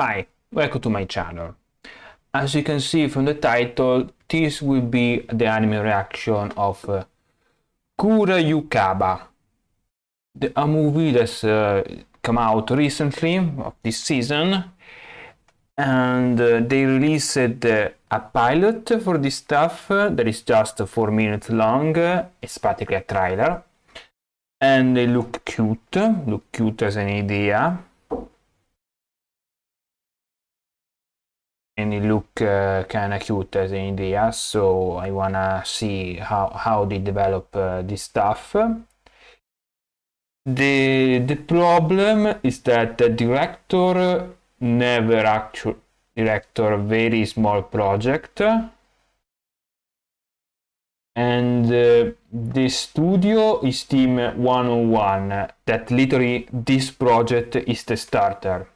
Hi, welcome to my channel. As you can see from the title, this will be the anime reaction of Kurayukaba, a movie that's come out recently of this season, and they released a pilot for this stuff that is just 4 minutes long. It's practically a trailer, and they look cute as an idea. And it look kind of cute as an idea, so I wanna see how they develop this stuff. The problem is that the director never actually director a very small project, and the studio is Team 101, that literally this project is the starter.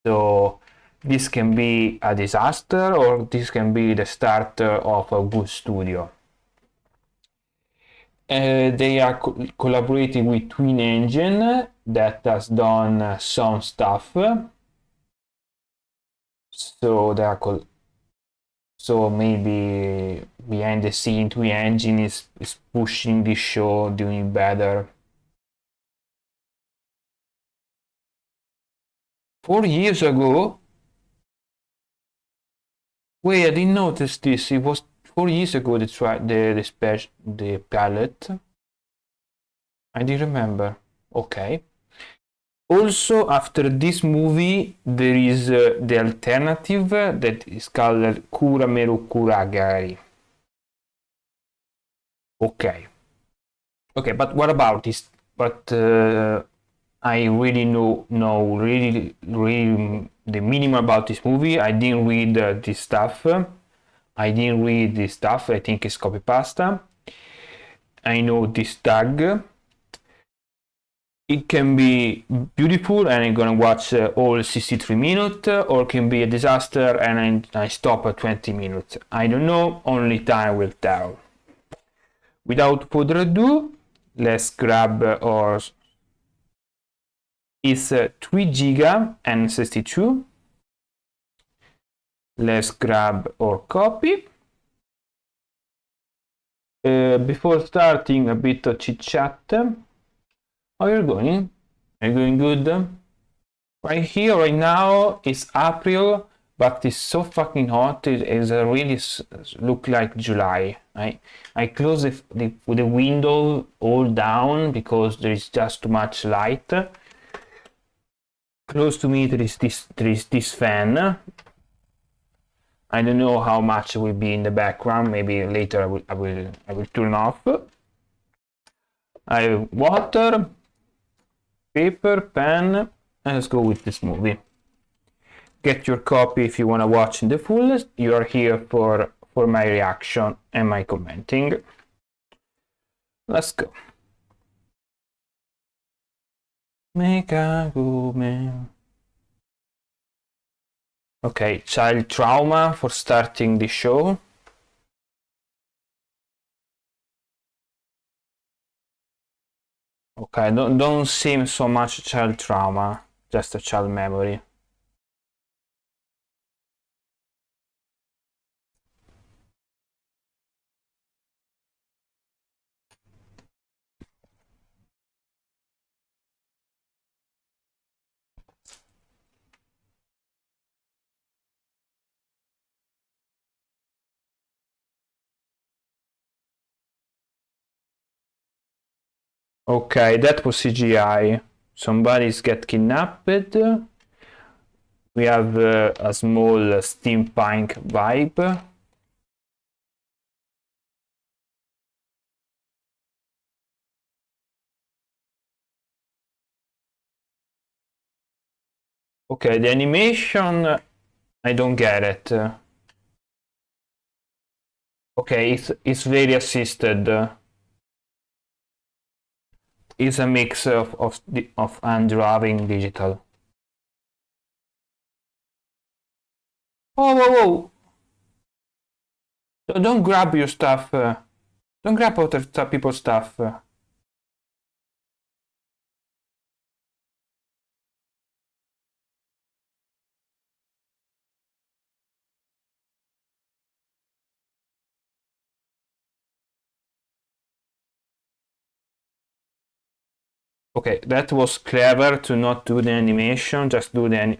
So this can be a disaster, or this can be the start of a good studio. They are collaborating with Twin Engine, that has done some stuff. So they are so maybe behind the scene, Twin Engine is pushing this show, doing better. 4 years ago. Wait, I didn't notice this. It was 4 years ago they tried the palette. I didn't remember. Okay. Also, after this movie, there is the alternative that is called Kurameru Kuragari. Okay. Okay, but what about this? But I really know really the minimum about this movie. I didn't read this stuff. I think it's copy pasta. I know this tag. It can be beautiful and I'm gonna watch all 63 minutes, or it can be a disaster and I stop at 20 minutes. I don't know, only time will tell. Without further ado, let's grab our... It's 3 GB and 62. Let's grab our copy. Before starting, a bit of chit chat. How are you going? Are you going good? Right here, right now, it's April, but it's so fucking hot. It really look like July. I close the window all down because there is just too much light. Close to me there is this fan. I don't know how much will be in the background. Maybe later I will turn off. I have water, paper, pen, and let's go with this movie. Get your copy if you want to watch in the fullest. You are here for my reaction and my commenting. Let's go. Mega Woman. Okay, child trauma for starting the show. Okay, don't seem so much child trauma, just a child memory. Okay, that was CGI. Somebody's get kidnapped. We have a small steampunk vibe. Okay, the animation, I don't get it. Okay, it's very assisted. It's a mix of hand-drawing digital. Oh, whoa, whoa! Don't grab your stuff. Don't grab other people's stuff. Okay, that was clever to not do the animation, just do the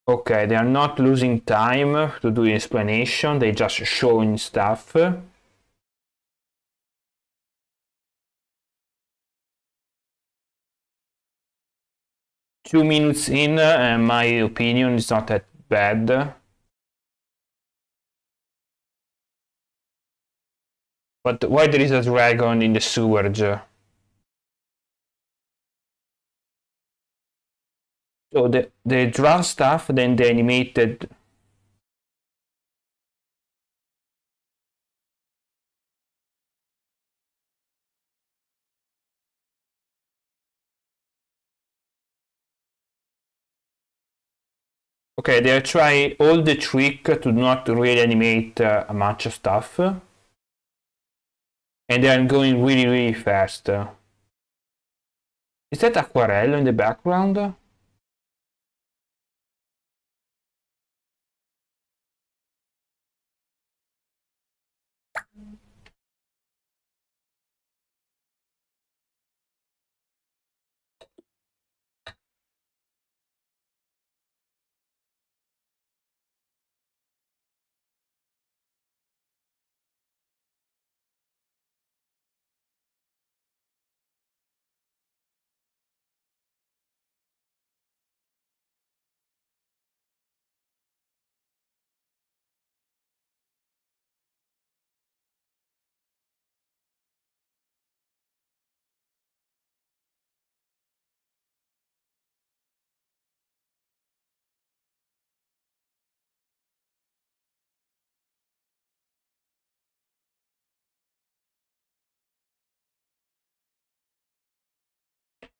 Okay, they are not losing time to do the explanation, they just showing stuff. 2 minutes in, my opinion is not that bad. But why there is a dragon in the sewage? So the draw stuff, then the animated. Okay, they try all the trick to not really animate much stuff, and they are going really really fast. Is that aquarelle in the background?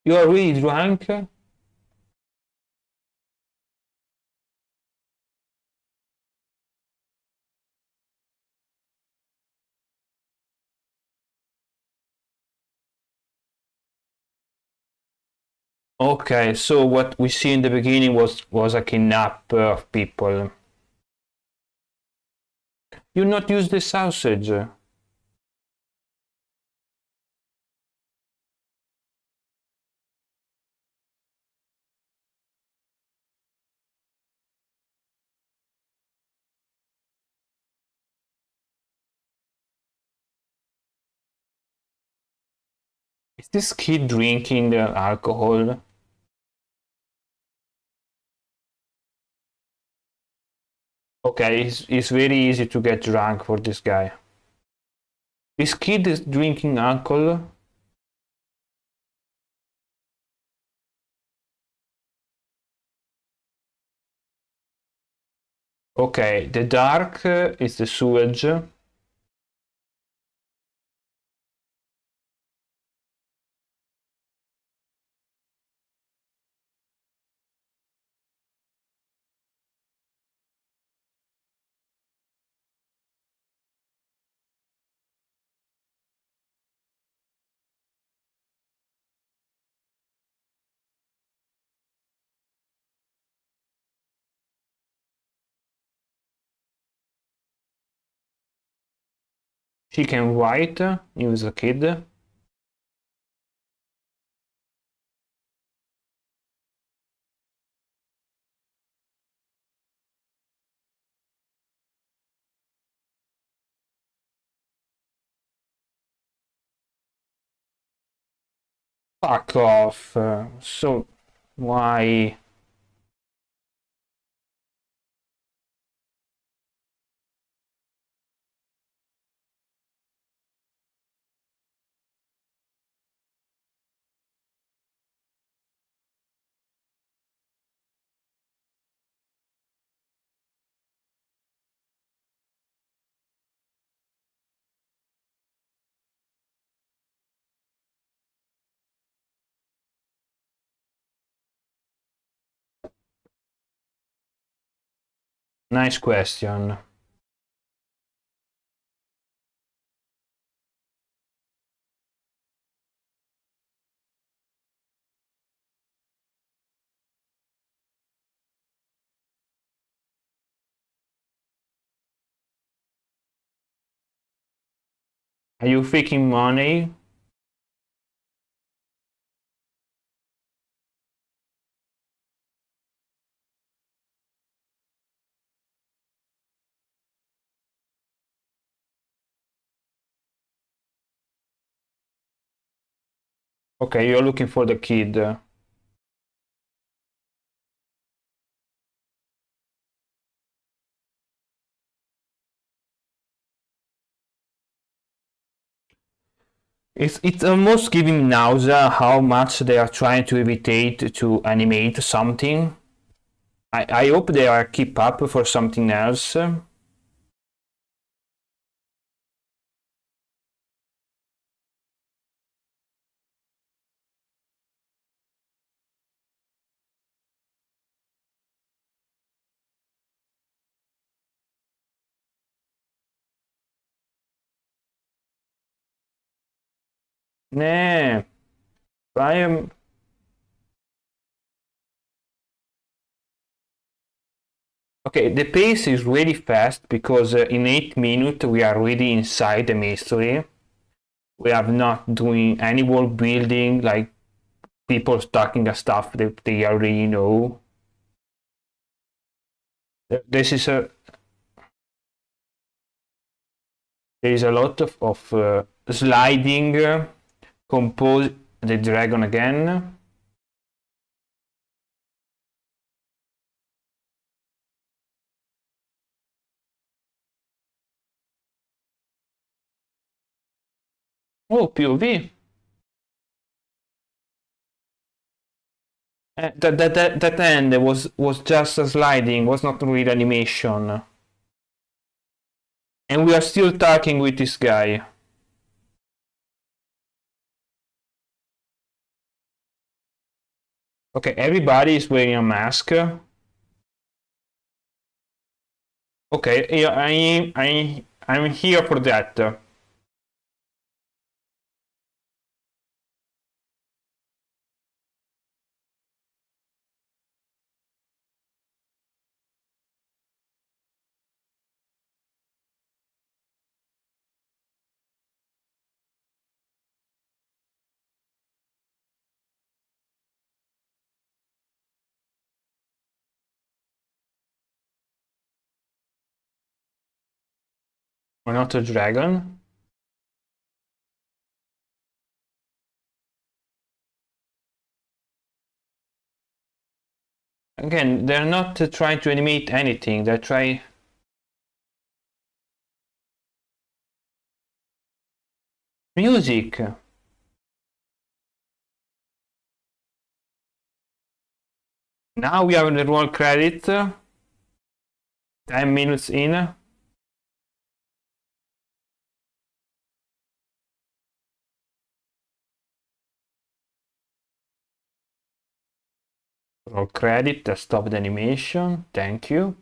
You are really drunk? Okay, so what we see in the beginning was a kidnap of people. You not use the sausage. Is this kid drinking the alcohol? Okay, it's very easy to get drunk for this guy. This kid is drinking alcohol. Okay, the dark is the sewage. She can write. He was a kid. Fuck off. So why? Nice question. Are you faking money? Okay, you're looking for the kid. It's almost giving nausea how much they are trying to imitate to animate something. I hope they are keep up for something else. Nah, I am. Okay, the pace is really fast because in 8 minutes we are really inside the mystery. We are not doing any world building like people talking a stuff that they already know. This is a there is a lot of sliding. Compose the dragon again. Oh, POV. That end was just a sliding, was not real animation. And we are still talking with this guy. Okay, everybody is wearing a mask. Okay, yeah, I'm here for that. We're not a dragon. Again, they're not trying to animate anything. They're trying music. Now we have the roll credit. 10 minutes in. Roll credit. Stop the animation. Thank you.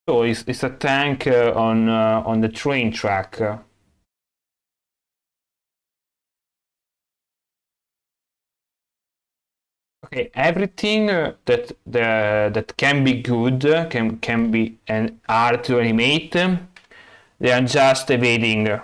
So it's a tank on the train track. Okay, everything that can be good can be an art to animate. They are just evading.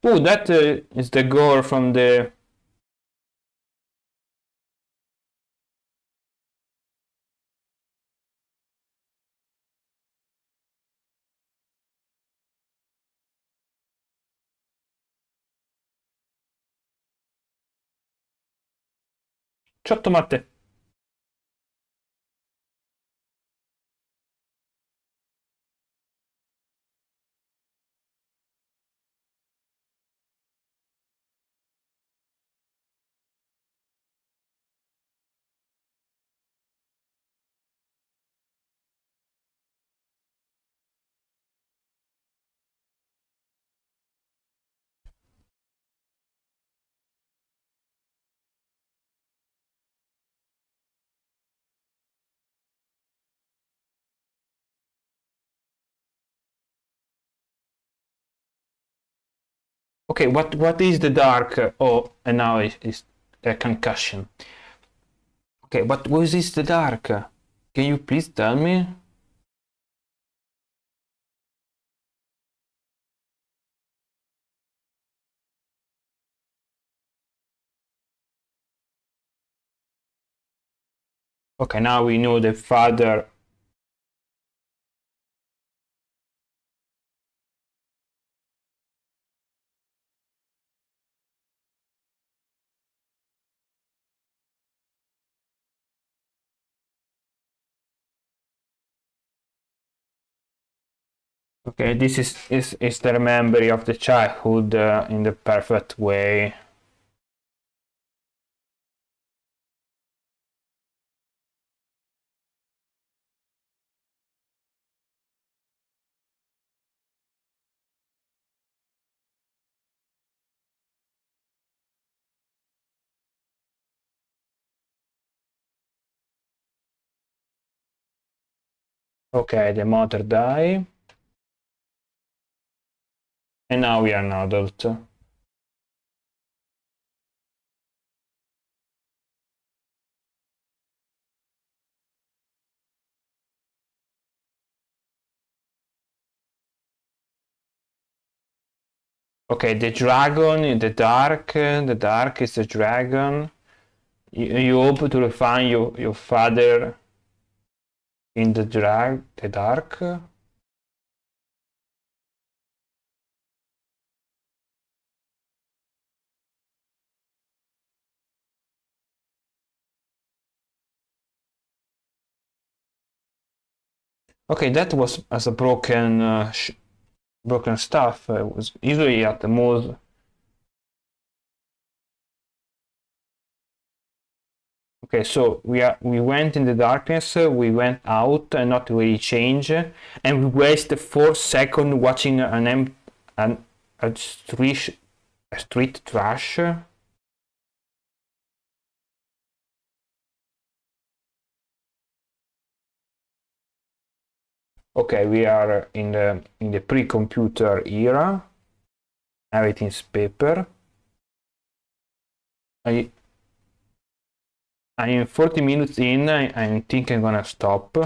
Oh, that is the gore from the. Ciotto Matte. Okay, what is the dark? Oh, and now it's a concussion. Okay, what is the dark? Can you please tell me? Okay, now we know the father. Okay, this is the memory of the childhood in the perfect way. Okay, the mother died, and now we are an adult. Okay, the dragon in the dark is the dragon. You hope to find your father in the dark. Okay, that was as a broken stuff. It was usually at the most. Okay, so we went in the darkness. We went out and not really change, and we wasted 4 seconds watching an a street trash. Okay, we are in the pre-computer era. Everything's paper. I I'm 40 minutes in. I think I'm gonna stop.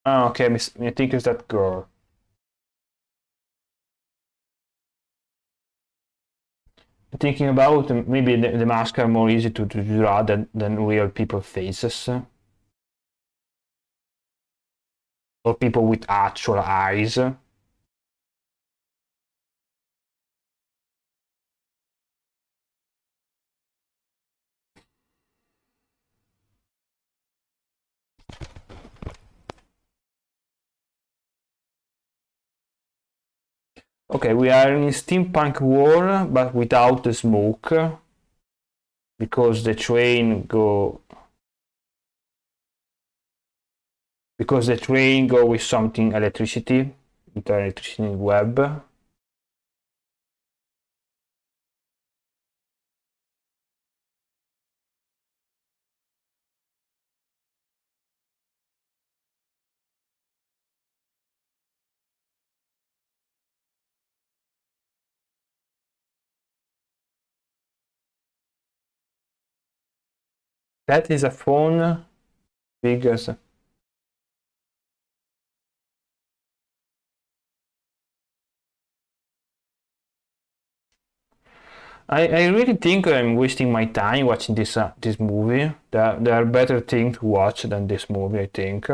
Ah, okay, I think it's that girl. Thinking about maybe the masks are more easy to draw than real people faces or people with actual eyes. Okay, we are in steampunk war, but without the smoke because the train go with something electricity with electricity web. That is a phone big as I really think I'm wasting my time watching this movie. There are better things to watch than this movie, I think.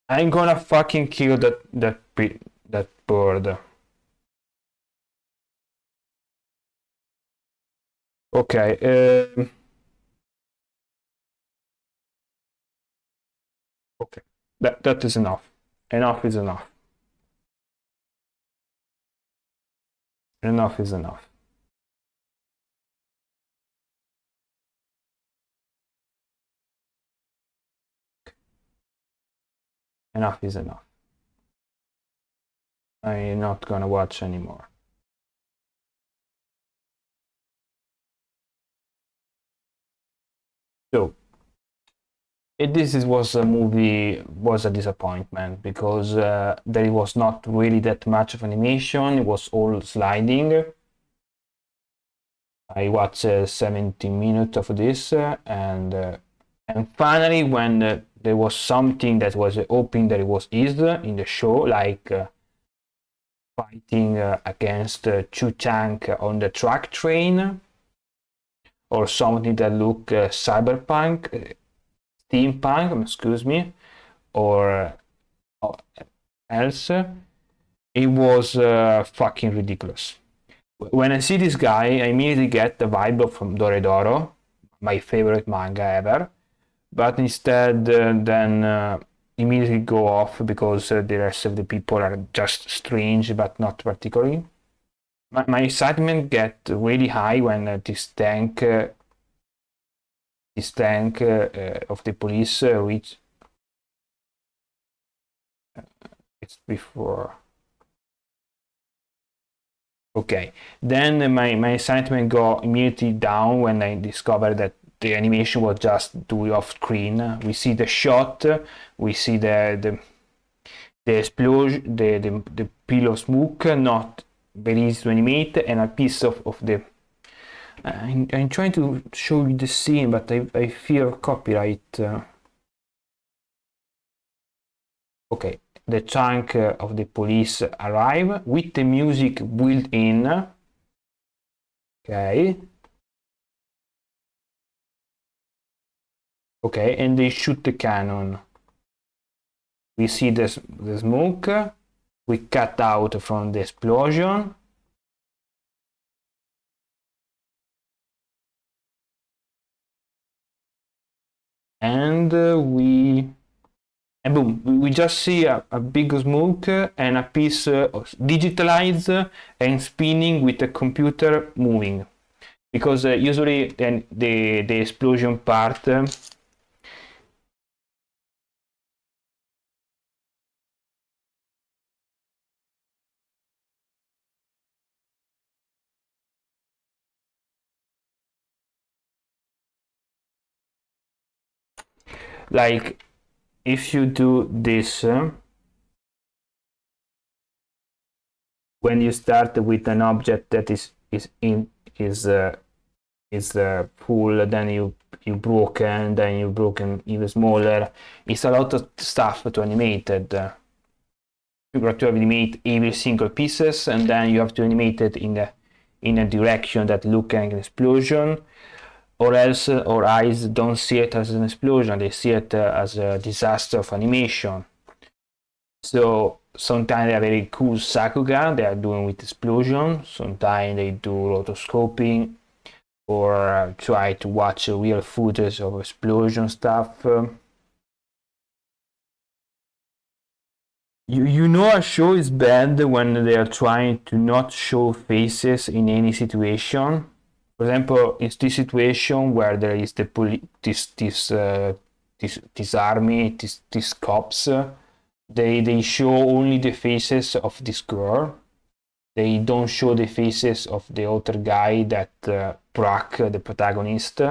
I'm gonna fucking kill that bird. Okay, okay. That is enough. enough is enough. Enough is enough. Enough is enough. I'm not gonna watch anymore. So was a movie, was a disappointment because there was not really that much of animation. It was all sliding. I watched 70 minutes of this, and finally, when there was something that was hoping that it was easy in the show, like fighting against Chu Chang on the track train, or something that looked cyberpunk, steampunk, excuse me, or else, it was fucking ridiculous. When I see this guy, I immediately get the vibe from Doredoro, my favorite manga ever, but instead then immediately go off because the rest of the people are just strange but not particularly. My excitement get really high when this tank of the police reach. It's before. Okay, then my excitement got immediately down when I discovered that the animation was just doing off screen. We see the shot, we see the explosion, the pile of smoke, not very easy to animate, and a piece of the. I'm trying to show you the scene, but I fear copyright. Okay, the chunk of the police arrive with the music built in. Okay. Okay, and they shoot the cannon. We see the smoke. We cut out from the explosion. And and boom, we just see a big smoke and a piece digitalized and spinning with the computer moving. Because usually then the explosion part like if you do this when you start with an object that is full, then you broken, then you broken even smaller. It's a lot of stuff to animate. You have to animate every single pieces, and then you have to animate it in a direction that look like an explosion, or else our eyes don't see it as an explosion, they see it as a disaster of animation. So sometimes they are very cool sakuga they are doing with explosion, sometimes they do rotoscoping or try to watch real footage of explosion stuff. You know a show is bad when they are trying to not show faces in any situation. For example, in this situation where there is the this army, these cops, they show only the faces of this girl. They don't show the faces of the other guy that Brock, the protagonist,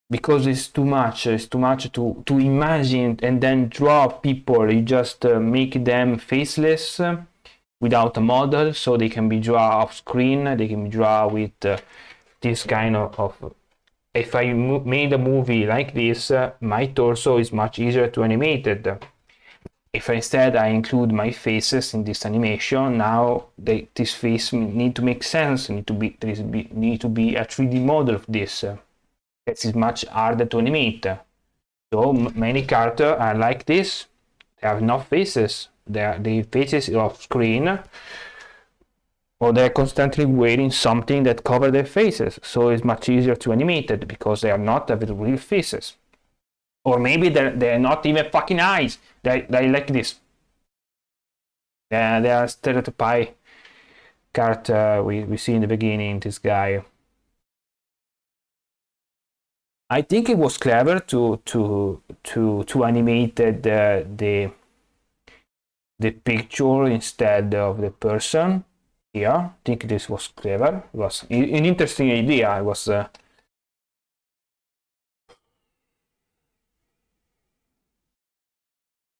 because it's too much. It's too much to imagine and then draw people. You just make them faceless without a model, so they can be drawn off screen. They can be drawn with this kind of. If I made a movie like this, my torso is much easier to animate it. If instead I include my faces in this animation, now this face need to make sense. Need to be a 3D model of this. That is much harder to animate. So many characters are like this. They have no faces. The faces are off screen, or they're constantly wearing something that cover their faces. So it's much easier to animate it because they are not real faces. Or maybe they're not even fucking eyes. They like this. They are stereotypy character we see in the beginning. This guy. I think it was clever to animate the picture instead of the person. Yeah, I think this was clever. It was an interesting idea. It was.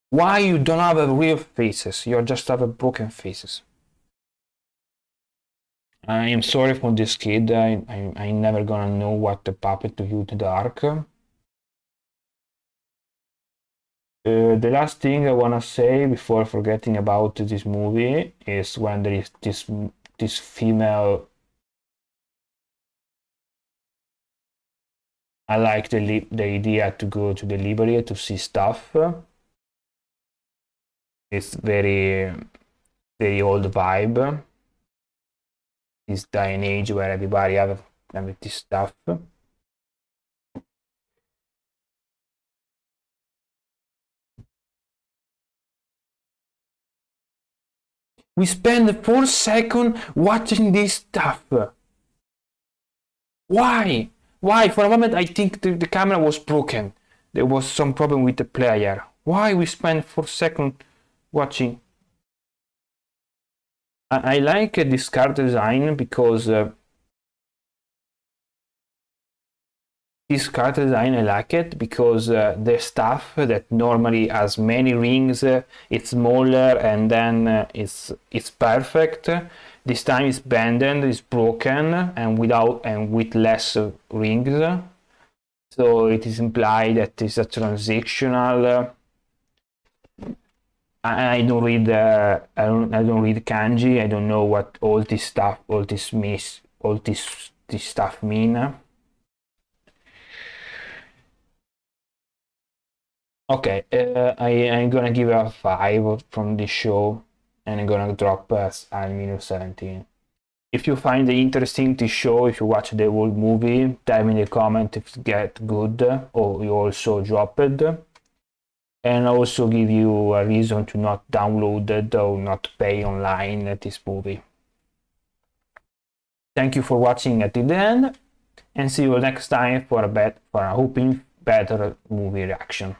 Why you don't have a real faces? You just have a broken faces. I am sorry for this kid. I never gonna know what the puppet to you to dark. The last thing I wanna say before forgetting about this movie is when there is this female. I like the idea to go to the library to see stuff. It's very old vibe. This day and age where everybody have this stuff. We spend 4 seconds watching this stuff. Why? Why? For a moment I think the camera was broken. There was some problem with the player. Why we spend 4 seconds watching? I like this card design because this card design I like it because the stuff that normally has many rings, it's smaller and then it's perfect. This time it's bended, it's broken, and with less rings. So it is implied that it's a transitional. I don't read I don't read kanji. I don't know what all this stuff, all this stuff mean. Okay, I'm gonna give a 5 from this show, and I'm gonna drop at minus 17. If you find it interesting this show, if you watch the whole movie, tell me in the comment if it get good or you also drop it, and also give you a reason to not download it or not pay online this movie. Thank you for watching until the end, and see you next time for a hoping better movie reaction.